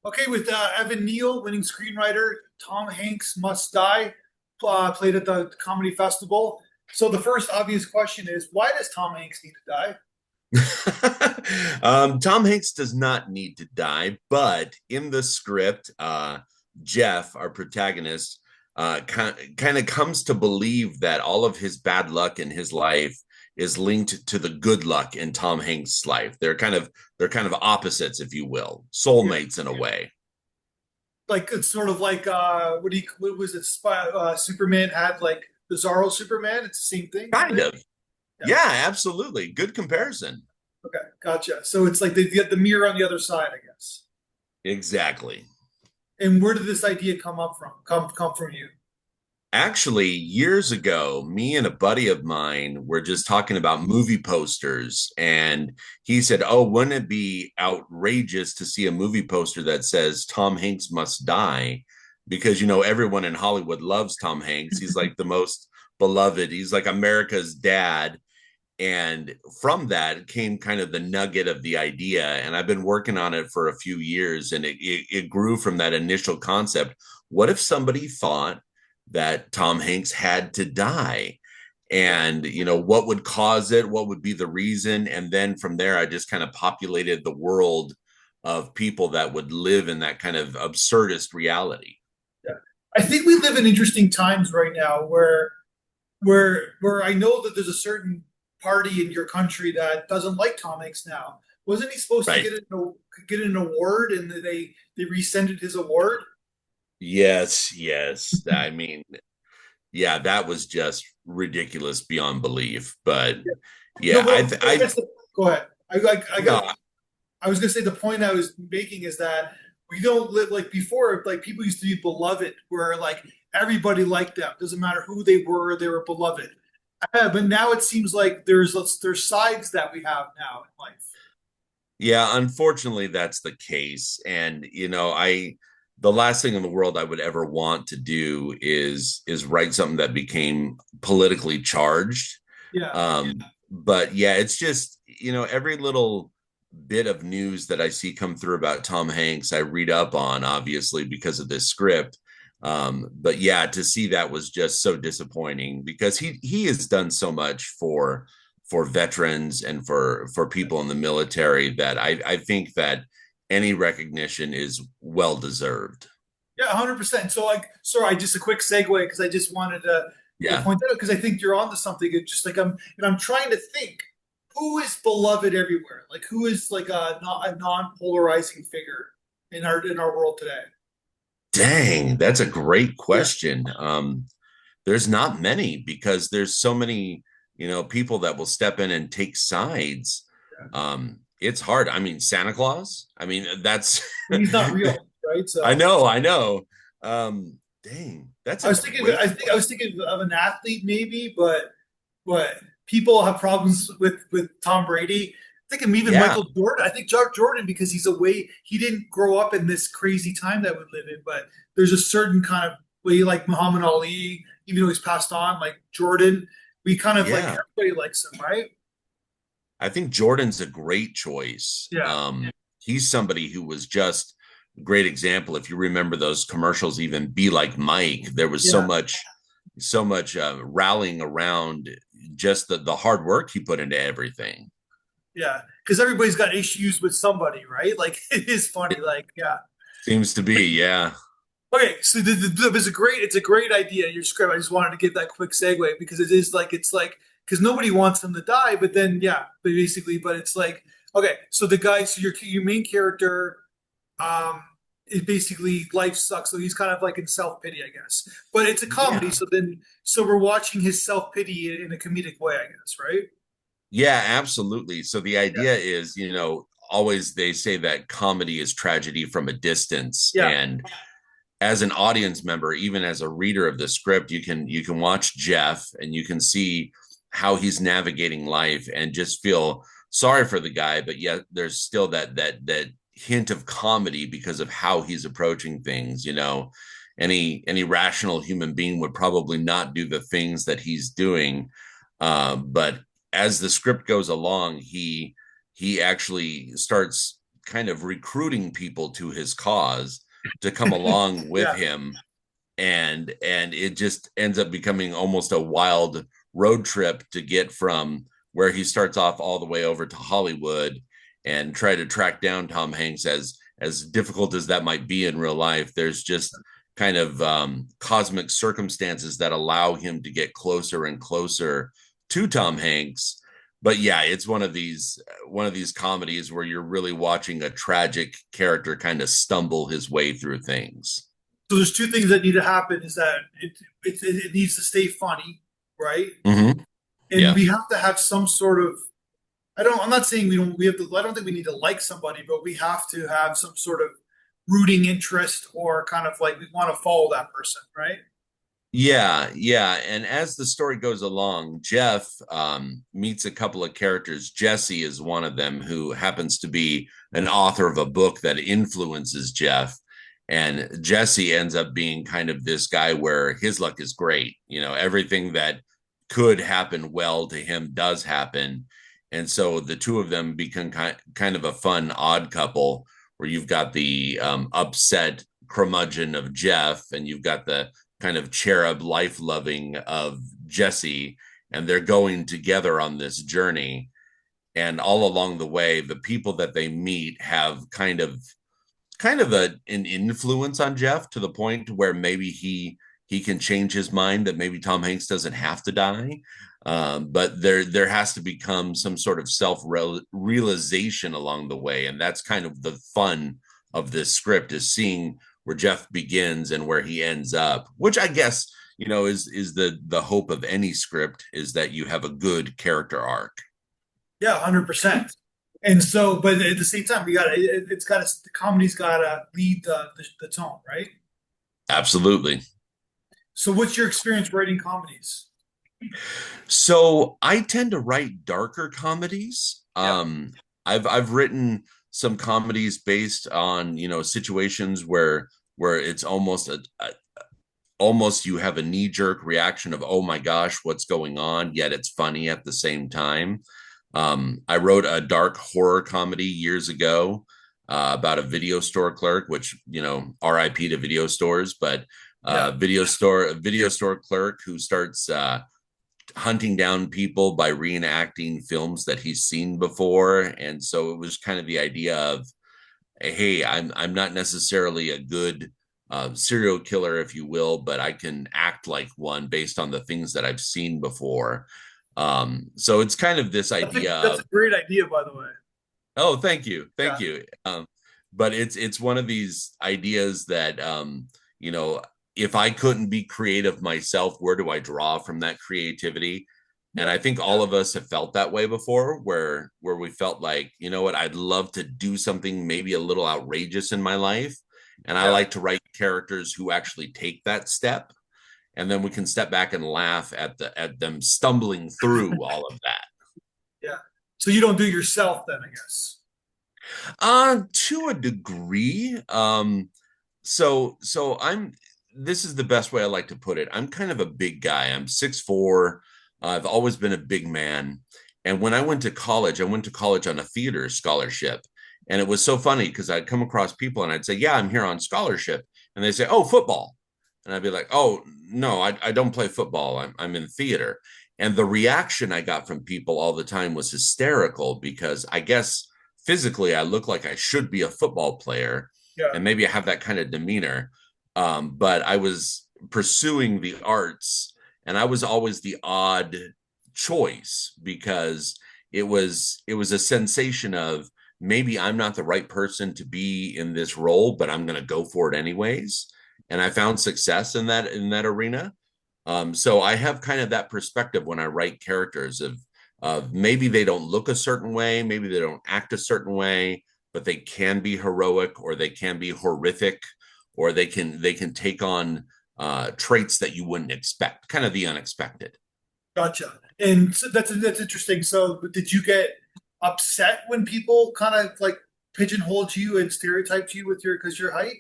Okay, with Evan Neill winning screenwriter, Tom Hanks Must Die, played at the comedy festival. So the first obvious question is, why does Tom Hanks need to die? Tom Hanks does not need to die, but in the script, Jeff, our protagonist, kind of comes to believe that all of his bad luck in his life is linked to the good luck in Tom Hanks' life. They're kind of opposites, if you will, Yeah, soulmates in a way. like it's sort of like what was it? Superman had like Bizarro Superman. It's the same thing, Kind right? of. Yeah. Yeah, absolutely. Good comparison. Okay, gotcha. So it's like they get the mirror on the other side, I guess. Exactly. And where did this idea come up from? Come from you? Actually, years ago, me and a buddy of mine were just talking about movie posters, and he said, "Oh, wouldn't it be outrageous to see a movie poster that says Tom Hanks must die?" Because everyone in Hollywood loves Tom Hanks. He's like the most beloved. He's like America's dad. And from that came kind of the nugget of the idea. And I've been working on it for a few years, and it grew from that initial concept. What if somebody thought that Tom Hanks had to die? Yeah. And what would cause it? What would be the reason? And then from there, I just kind of populated the world of people that would live in that kind of absurdist reality. Yeah. I think we live in interesting times right now where I know that there's a certain party in your country that doesn't like Tom Hanks now. Wasn't he supposed to Right. get an award and they rescinded his award? Yes, yes. I mean, yeah, that was just ridiculous beyond belief. But Yeah. No, yeah, but I guess go ahead. I got no, I was gonna say the point I was making is that we don't live like before. Like people used to be beloved, where like everybody liked them. Doesn't matter who they were beloved. But now it seems like there's sides that we have now in life. yeah, unfortunately, that's the case. And the last thing in the world I would ever want to do is write something that became politically charged. Yeah. But yeah, it's just every little bit of news that I see come through about Tom Hanks, I read up on, obviously, because of this script. But yeah, to see that was just so disappointing because he has done so much for veterans and for people in the military that I think that any recognition is well deserved. Yeah, 100%. So like, sorry, just a quick segue because I just wanted to Yeah. point that out because I think you're onto something. It's just like I'm trying to think who is beloved everywhere. Like who is like a non-polarizing figure in our world today. Dang, that's a great Yeah. question. There's not many because there's so many, people that will step in and take sides. It's hard. I mean, Santa Claus. I mean, that's But he's not real, right? I So know, I know. Dang, that's a great I was question. thinking of an athlete maybe, but people have problems with Tom Brady. I think even Yeah, Michael Jordan. I think Jordan because he didn't grow up in this crazy time that we live in, but there's a certain kind of way like Muhammad Ali, even though he's passed on, like Jordan, we kind of like yeah. everybody likes him, right? I think Jordan's a great choice. Yeah. He's somebody who was just a great example. If you remember those commercials, even Be Like Mike, there was Yeah. so much rallying around just the hard work he put into everything. Yeah. Because everybody's got issues with somebody, right? Like it is funny. Like, yeah. Seems to be, yeah. Okay, so it's a great idea. Your script. I just wanted to give that quick segue because it's like because nobody wants them to die, but then yeah, but basically, but it's like okay, so the guy, so your main character, um, is basically life sucks, so he's kind of like in self pity, I guess. But it's a comedy, Yeah. so then so we're watching his self pity in a comedic way, I guess, right? Yeah, absolutely. So the Yeah, idea is, always they say that comedy is tragedy from a distance. yeah, And as an audience member, even as a reader of the script, you can watch Jeff and you can see how he's navigating life and just feel sorry for the guy, but yet there's still that hint of comedy because of how he's approaching things. Any rational human being would probably not do the things that he's doing, but as the script goes along, he actually starts kind of recruiting people to his cause to come along with Yeah. him, and it just ends up becoming almost a wild road trip to get from where he starts off all the way over to Hollywood and try to track down Tom Hanks. As difficult as that might be in real life, there's just kind of cosmic circumstances that allow him to get closer and closer to Tom Hanks. But yeah, it's one of these comedies where you're really watching a tragic character kind of stumble his way through things. So there's two things that need to happen is that it needs to stay funny, right? Mm-hmm. And Yeah. we have to have some sort of I'm not saying we have to I don't think we need to like somebody, but we have to have some sort of rooting interest or kind of like we want to follow that person, right? Yeah, yeah. And as the story goes along, Jeff meets a couple of characters. Jesse is one of them who happens to be an author of a book that influences Jeff. And Jesse ends up being kind of this guy where his luck is great. Everything that could happen well to him does happen. And so the two of them become kind of a fun, odd couple where you've got the upset curmudgeon of Jeff and you've got the kind of cherub life loving of Jesse, and they're going together on this journey. And all along the way, the people that they meet have an influence on Jeff to the point where maybe he can change his mind that maybe Tom Hanks doesn't have to die. But there has to become some sort of self realization along the way, and that's kind of the fun of this script is seeing where Jeff begins and where he ends up, which I guess is the hope of any script is that you have a good character arc. Yeah, 100%. And so, but at the same time, we got it's got to the comedy's got to lead the tone, right? Absolutely. So, what's your experience writing comedies? So I tend to write darker comedies. Yeah, I've written some comedies based on situations where it's almost you have a knee jerk reaction of oh my gosh what's going on, yet it's funny at the same time. I wrote a dark horror comedy years ago about a video store clerk, which RIP to video stores, but yeah. video store clerk who starts hunting down people by reenacting films that he's seen before. And so it was kind of the idea of, hey, I'm not necessarily a good serial killer, if you will, but I can act like one based on the things that I've seen before. So it's kind of this idea That's a of, great idea, by the way. oh, thank you, Yeah, thank you. But it's one of these ideas that you know, if I couldn't be creative myself, where do I draw from that creativity? And yeah, I think all of us have felt that way before, where we felt like, you know what, I'd love to do something maybe a little outrageous in my life. And I yeah, like to write characters who actually take that step. And then we can step back and laugh at them stumbling through all of that. yeah. So you don't do yourself then, I guess. To a degree. So I'm this is the best way I like to put it. I'm kind of a big guy. I'm 6'4". I've always been a big man. And when I went to college on a theater scholarship. And it was so funny because I'd come across people and I'd say, yeah, I'm here on scholarship. And they say, oh, football. And I'd be like, oh, no, I don't play football. I'm in theater. And the reaction I got from people all the time was hysterical because I guess physically I look like I should be a football player Yeah, and maybe I have that kind of demeanor. But I was pursuing the arts and I was always the odd choice because it was a sensation of maybe I'm not the right person to be in this role, but I'm going to go for it anyways. And I found success in that arena. So I have kind of that perspective when I write characters of maybe they don't look a certain way, maybe they don't act a certain way, but they can be heroic or they can be horrific or they can take on traits that you wouldn't expect, kind of the unexpected. gotcha. And so that's interesting. So did you get upset when people kind of like pigeonholed you and stereotyped you with your because your height?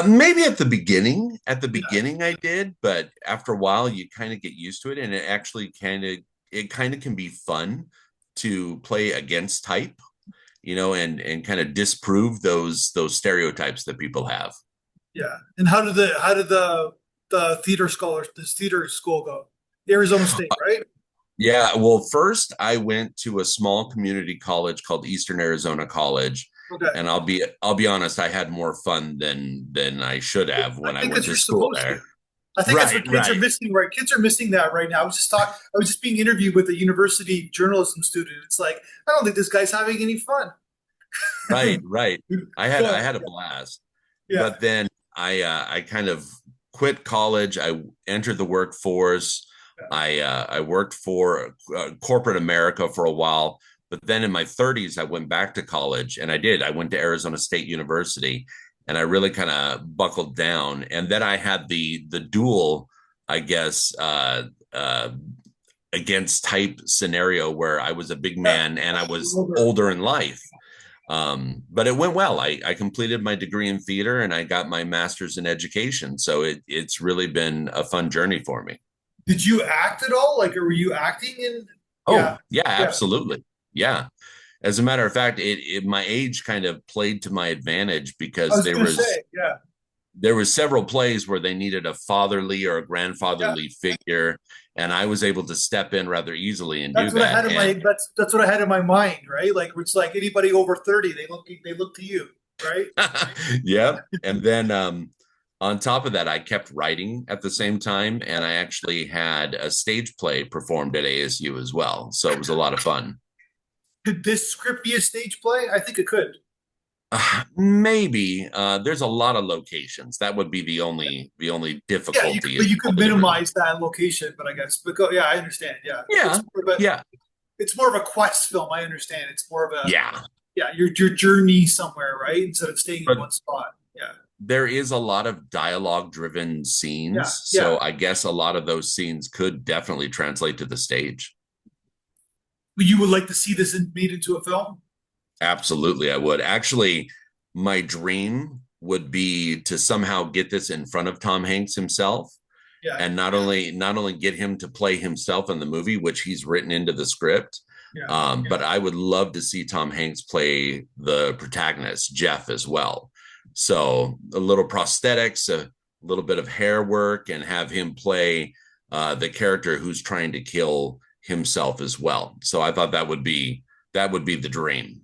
Maybe at the beginning, Yeah, I did, but after a while, you kind of get used to it, and it kind of can be fun to play against type. and kind of disprove those stereotypes that people have. Yeah. And how did the theater scholars this theater school go? Arizona State, right? Yeah, well, first I went to a small community college called Eastern Arizona College, Okay. and I'll be honest, I had more fun than I should have I when I think went that to you're school supposed to. there. I think that's Right, what kids are right, missing, right? Kids are missing that right now. I was just being interviewed with a university journalism student. It's like, I don't think this guy's having any fun. right, right. I So had a blast, yeah, but then I kind of quit college. I entered the workforce. yeah. I worked for corporate America for a while, but then in my 30s I went back to college, and I went to Arizona State University, and I really kind of buckled down. And then I had the dual, I guess, against type scenario where I was a big Yeah. man and I was Older. older in life. But it went well. I completed my degree in theater and I got my master's in education. So it's really been a fun journey for me. Did you act at all? Like, or were you acting in? Yeah, Oh, yeah, yeah. absolutely. Yeah. As a matter of fact, my age kind of played to my advantage I because was there gonna was say, yeah, there was several plays where they needed a fatherly or a yeah. grandfatherly figure, and I was able to step in rather easily and do That's what I that. had in And my that's what I had in my mind, right? Like it's like anybody over 30, they look to you, right? yeah. And then on top of that, I kept writing at the same time, and I actually had a stage play performed at ASU as well. So it was a lot of fun. Could this script be a stage play? I think it could. Maybe there's a lot of locations. That would be the only Yeah, difficulty but is you could all the different. minimize that location. But I guess, because yeah, I understand. Yeah, Yeah, yeah, it's more of a quest film. I understand. It's more of a yeah. yeah, your journey somewhere, right? Instead of staying in But one spot. Yeah, there is a lot of dialogue driven yeah, scenes, yeah. so I guess a lot of those scenes could definitely translate to the stage. But you would like to see this made into a film? Absolutely, I would. Actually, my dream would be to somehow get this in front of Tom Hanks himself, Yeah, and not only get him to play himself in the movie, which he's written into the script, yeah. but I would love to see Tom Hanks play the protagonist, Jeff, as well. So a little prosthetics, a little bit of hair work, and have him play the character who's trying to kill himself as well. So I thought that would be the dream.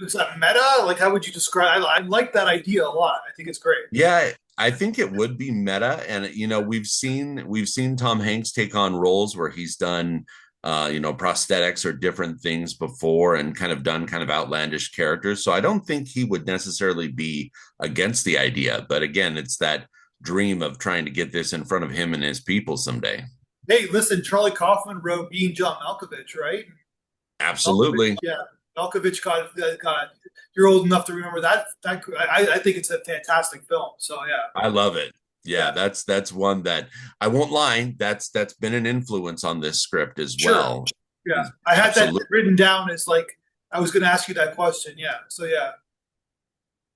Is that meta? Like, how would you describe? I like that idea a lot. I think it's great. Yeah, I think it would be meta, and we've seen Tom Hanks take on roles where he's done prosthetics or different things before, and kind of done kind of outlandish characters. So I don't think he would necessarily be against the idea, but again, it's that dream of trying to get this in front of him and his people someday. Hey, listen, Charlie Kaufman wrote Being John Malkovich, right? Malkovich, Absolutely. yeah. Malkovich got. You're old enough to remember that. I think it's a fantastic film. So yeah, I love it. Yeah, yeah, that's one that I won't lie, that's been an influence on this script as sure, well. yeah. I had that Absolutely. written down as like I was going to ask you that question. Yeah, so yeah,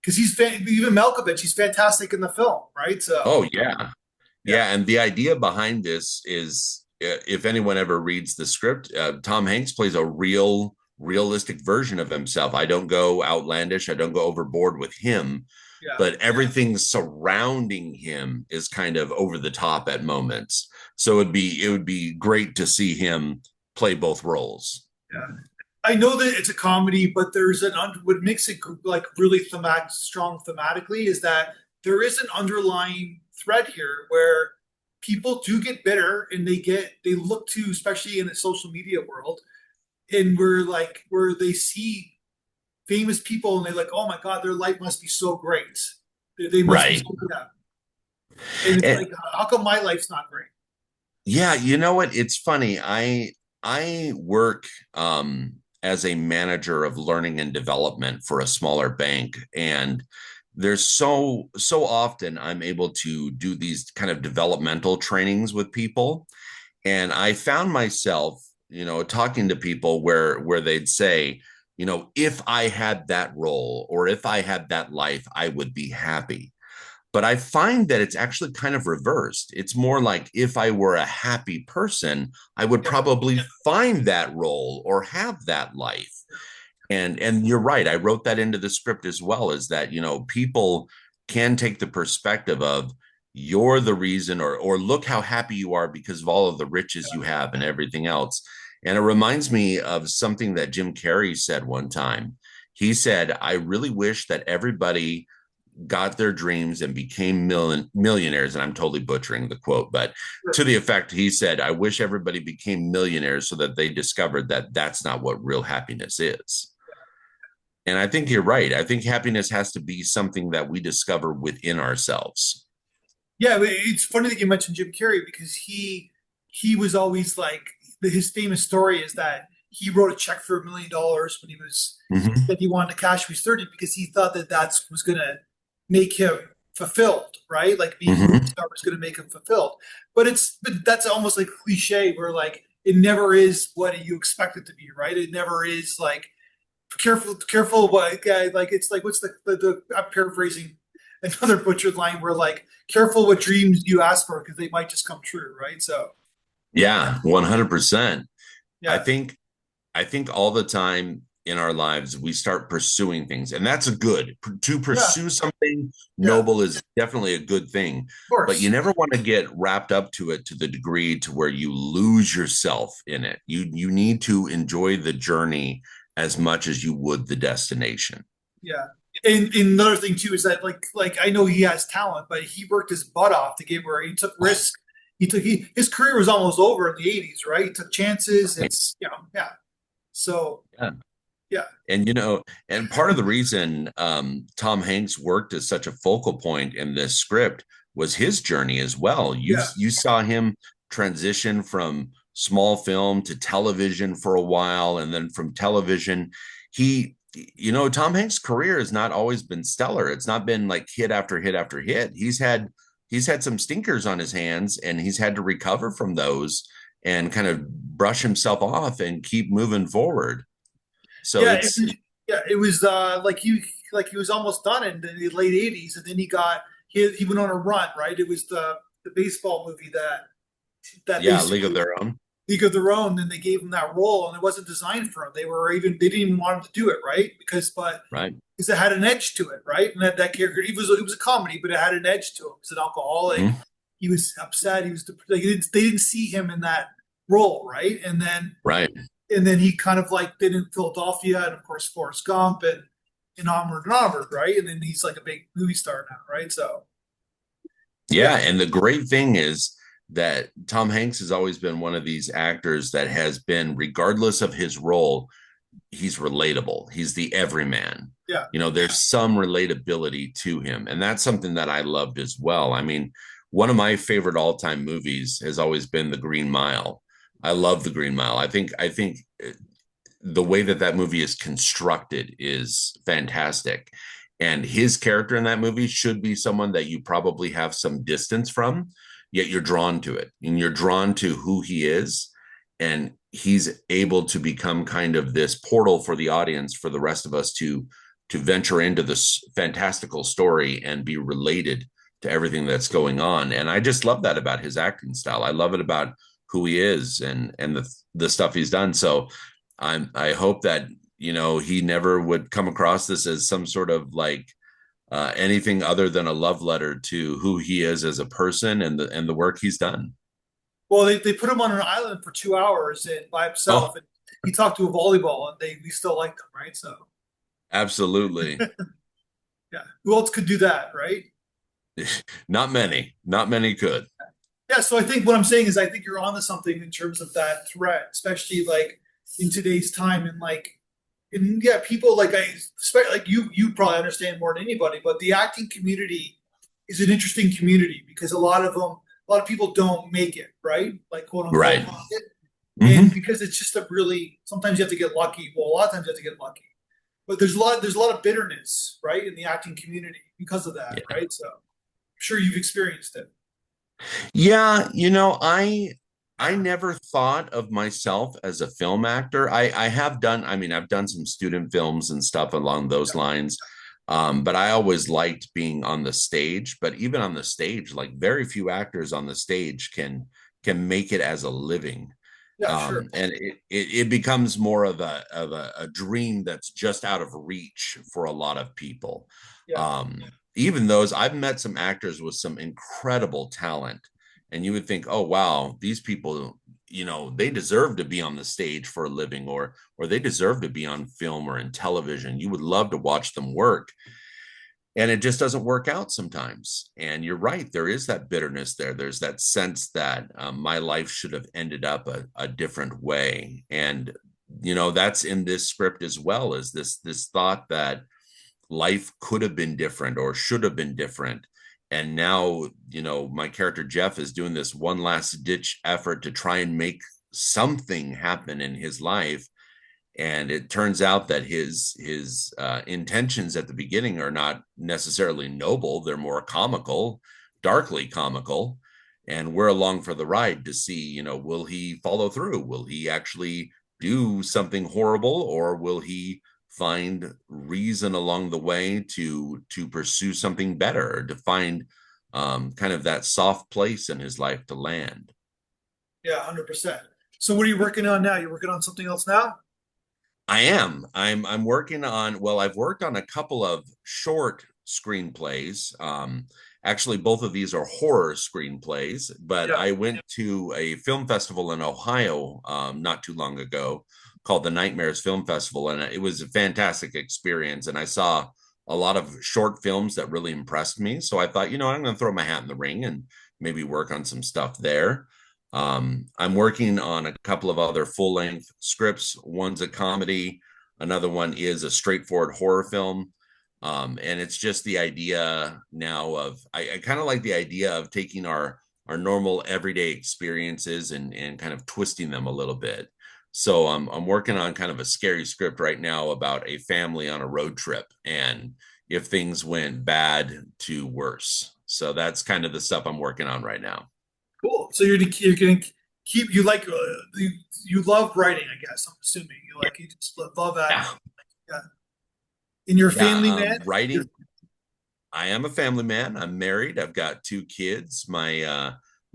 because even Malkovich, he's fantastic in the film, right? So Oh yeah. yeah, Yeah, and the idea behind this is, if anyone ever reads the script, Tom Hanks plays a realistic version of himself. I don't go outlandish, I don't go overboard with him, yeah, but everything surrounding him is kind of over the top at moments. So it would be great to see him play both roles. yeah. I know that it's a comedy, but what makes it like really strong thematically is that there is an underlying thread here where people do get bitter and they look to, especially in the social media world, and where they see famous people and they're like, oh my God, their life must be so great. They must be Right. so good. And it's And like, how come my life's not great? yeah, you know what? It's funny. I work as a manager of learning and development for a smaller bank, and there's so often I'm able to do these kind of developmental trainings with people, and I found myself, talking to people where they'd say, if I had that role or if I had that life, I would be happy. But I find that it's actually kind of reversed. It's more like, if I were a happy person, I would Yeah, probably find that role or have that life. And you're right. I wrote that into the script as well, is that, people can take the perspective of you're the reason, or look how happy you are because of all of the riches you have and everything else. And it reminds me of something that Jim Carrey said one time. He said, I really wish that everybody got their dreams and became millionaires. And I'm totally butchering the quote, but to the effect, he said, I wish everybody became millionaires so that they discovered that that's not what real happiness is. And I think you're right. I think happiness has to be something that we discover within ourselves. Yeah, but it's funny that you mentioned Jim Carrey because he was always like his famous story is that he wrote a check for $1 million when he Mm-hmm. said he wanted to cash when he was 30 because he thought that that's was gonna make him fulfilled, right? Like being a movie Mm-hmm. star was gonna make him fulfilled. But that's almost like cliche where like it never is what you expect it to be, right? It never is like careful what guy like it's like what's the I'm paraphrasing another butchered line where like careful what dreams you ask for because they might just come true, right? So Yeah, 100%. I yeah, think I think all the time in our lives we start pursuing things, and that's a good to yeah, pursue something yeah, of noble is definitely a good thing. But you course. never want to get wrapped up to it to the degree to where you lose yourself in it. You need to enjoy the journey as much as you would the destination. Yeah. And another thing too is that like I know he has talent, but he worked his butt off to get where he took risks. His career was almost over in the 80s, right? He took chances. It's yeah. So Yeah. yeah, And part of the reason Tom Hanks worked as such a focal point in this script was his journey as well. yeah, You saw him transition from small film to television for a while, and then from television, he, Tom Hanks' career has not always been stellar. It's not been like hit after hit after hit. He's had some stinkers on his hands, and he's had to recover from those and kind of brush himself off and keep moving forward. So yeah. it's Yeah, it was like he was almost done in the late 80s, and then he went on a run, right? It was the baseball movie that Yeah, League basically of Their Own. League of Their Own, and they gave him that role, and it wasn't designed for him. They didn't even want him to do it, right? Right. Because it had an edge to it, right? And that character, it was a comedy, but it had an edge to him. He's an alcoholic. Mhm. He was upset. He was like they didn't see him in that role, right? Right. And then he kind of like did in Philadelphia, and of course Forrest Gump, and Onward and Onward, right? And then he's like a big movie star now, right? So Yeah. yeah, And the great thing is that Tom Hanks has always been one of these actors that has been, regardless of his role, he's relatable. He's the everyman. yeah, There's some relatability to him. And that's something that I loved as well. I mean, one of my favorite all-time movies has always been The Green Mile. I love The Green Mile. I think the way that that movie is constructed is fantastic. And his character in that movie should be someone that you probably have some distance from, yet you're drawn to it and you're drawn to who he is. And he's able to become kind of this portal for the audience, for the rest of us to venture into this fantastical story and be related to everything that's going on. And I just love that about his acting style. I love it about who he is and the stuff he's done. So I hope that he never would come across this as some sort of like anything other than a love letter to who he is as a person and the work he's done. well, they put him on an island for 2 hours and by himself, Oh, and he talked to a volleyball, and we still liked him, right? So absolutely. yeah, who else could do that, right? Not many could. Yeah, so I think what I'm saying is I think you're onto something in terms of that threat, especially like in today's time, and like and yeah, people like like you probably understand more than anybody, but the acting community is an interesting community because a lot of people don't make it, right? Like quote unquote Right. make it. And Hmm. because it's just a really sometimes you have to get lucky. Well, a lot of times you have to get lucky. But there's a lot of bitterness, right, in the acting community because of that, Yeah. right? So I'm sure you've experienced it. Yeah, I never thought of myself as a film actor. I have done, I mean, I've done some student films and stuff along those lines. But I always liked being on the stage. But even on the stage, like very few actors on the stage can make it as a living. Yeah, sure. And it becomes more of a dream that's just out of reach for a lot of people. Yeah. Um, Even those, I've met some actors with some incredible talent, and you would think, oh wow, these people, they deserve to be on the stage for a living, or they deserve to be on film or in television. You would love to watch them work, and it just doesn't work out sometimes. And you're right, there is that bitterness there. There's that sense that my life should have ended up a different way. And that's in this script as well, as this thought that life could have been different or should have been different. And now my character Jeff is doing this one last ditch effort to try and make something happen in his life, and it turns out that his intentions at the beginning are not necessarily noble. They're more comical, darkly comical, and we're along for the ride to see, will he follow through? Will he actually do something horrible, or will he find reason along the way to pursue something better, or to find kind of that soft place in his life to land? Yeah, 100%. So what are you working on now? You're working on something else now? I am. I'm working on, well, I've worked on a couple of short screenplays. Actually, both of these are horror screenplays, but Yeah. I went to a film festival in Ohio not too long ago called the Nightmares Film Festival, and it was a fantastic experience. And I saw a lot of short films that really impressed me. So I thought, I'm going to throw my hat in the ring and maybe work on some stuff there. I'm working on a couple of other full length scripts. One's a comedy, another one is a straightforward horror film. And it's just the idea now of, I kind of like the idea of taking our normal everyday experiences and kind of twisting them a little bit. So I'm working on kind of a scary script right now about a family on a road trip, and if things went bad to worse. So that's kind of the stuff I'm working on right now. Cool. So you're gonna keep you like you love writing, I guess. I'm assuming you just love that. Yeah. Yeah. In your Yeah, family, man. writing. I am a family man. I'm married. I've got two kids.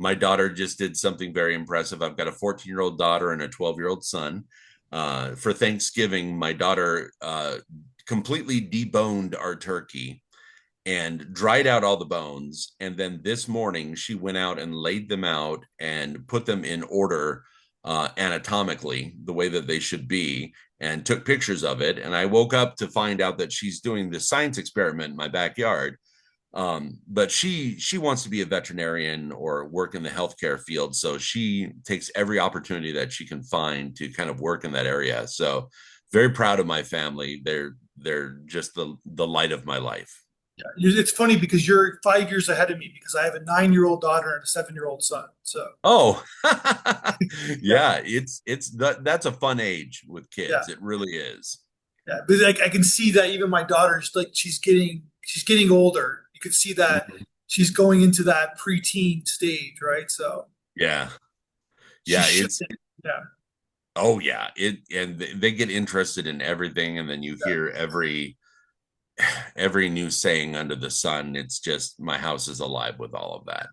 My daughter just did something very impressive. I've got a 14-year-old daughter and a 12-year-old son. For Thanksgiving, my daughter completely deboned our turkey and dried out all the bones. And then this morning, she went out and laid them out and put them in order anatomically, the way that they should be, and took pictures of it. And I woke up to find out that she's doing this science experiment in my backyard. But she wants to be a veterinarian or work in the healthcare field. So she takes every opportunity that she can find to kind of work in that area. So very proud of my family. They're just the light of my life. It's funny because you're 5 years ahead of me because I have a 9-year-old daughter and a 7-year-old son. So Oh, yeah, yeah, that's a fun age with yeah, kids. It really is. yeah. But like I can see that even my daughter's like she's getting older. You can see that Mhm. she's going into that preteen stage, right? So Yeah. she Yeah, should. Yeah, oh yeah, and they get interested in everything, and then you yeah. hear every new saying under the sun. It's just my house is alive with all of that.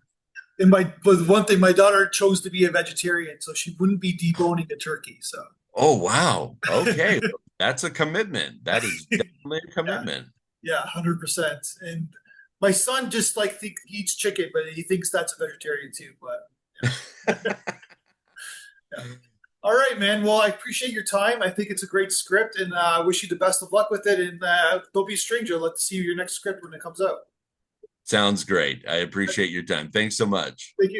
And but one thing, my daughter chose to be a vegetarian, so she wouldn't be deboning a turkey. So Oh wow. Okay. That's a commitment. That is definitely a yeah, commitment. yeah, 100%. And my son just like eats chicken, but he thinks that's a vegetarian too. But yeah. All right, man. Well, I appreciate your time. I think it's a great script, and I wish you the best of luck with it. And don't be a stranger. I'd like to see your next script when it comes out. Sounds great. I appreciate your time. Thanks so much. Thank you.